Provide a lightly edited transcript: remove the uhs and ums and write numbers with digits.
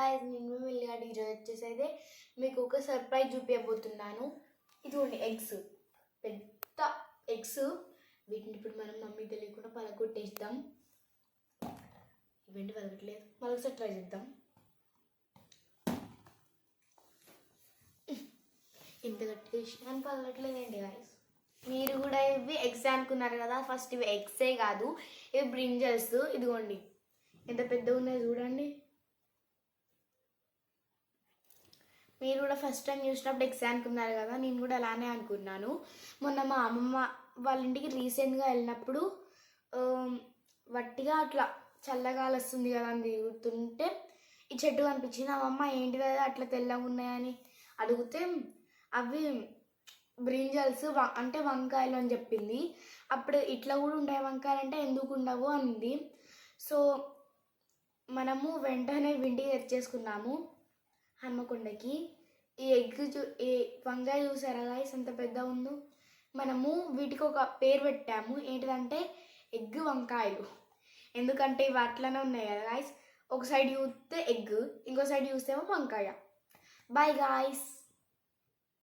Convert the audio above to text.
Guys, నేను వెళ్ళాడు ఈరోజు వచ్చేసి అయితే మీకు ఒక సర్ప్రైజ్ చూపించబోతున్నాను. ఇదిగోండి ఎగ్స్, పెద్ద ఎగ్స్. వీటిని ఇప్పుడు మనం మమ్మీ తెలియకుండా పలగొట్టేద్దాం. ఇవేంటి పలగట్లేదు, మరొకసారి ట్రై చేద్దాం. ఇంత గట్టిగా వేసినా పలగట్లేదండి గాయస్. మీరు కూడా ఇవి ఎగ్స్ అనుకున్నారు కదా, ఫస్ట్ ఇవి ఎగ్సే కాదు, ఇవి బ్రింజల్స్. ఇదిగోండి ఎంత పెద్దగా ఉన్నాయి చూడండి. మీరు కూడా ఫస్ట్ టైం చూసినప్పుడు ఎగ్స్ అనుకున్నారు కదా, నేను కూడా అలానే అనుకున్నాను. మొన్న మా అమ్మమ్మ వాళ్ళ ఇంటికి రీసెంట్గా వెళ్ళినప్పుడు వట్టిగా అట్లా చల్లగాలి వస్తుంది కదా అని తిరుగుతుంటే ఈ చెట్టు కనిపించింది. అమ్మమ్మ ఏంటిది అట్లా తెల్లగా ఉన్నాయని అడిగితే అవి బ్రింజల్స్ అంటే వంకాయలు అని చెప్పింది. అప్పుడు ఇట్లా కూడా ఉంటాయి వంకాయలు అంటే, ఎందుకు ఉండవు అంది. సో మనము వెంటనే ఇంటికి తెచ్చేసుకున్నాము హన్మకొండకి. ఈ ఈ వంకాయ చూసారా గాయస్ ఎంత పెద్ద ఉందో. మనము వీటికి ఒక పేరు పెట్టాము, ఏంటిదంటే ఎగ్ వంకాయలు. ఎందుకంటే ఇవి అట్లనే ఉన్నాయి కదా గాయస్, ఒక సైడ్ చూస్తే ఎగ్, ఇంకో సైడ్ చూస్తేమో వంకాయ. Bye guys.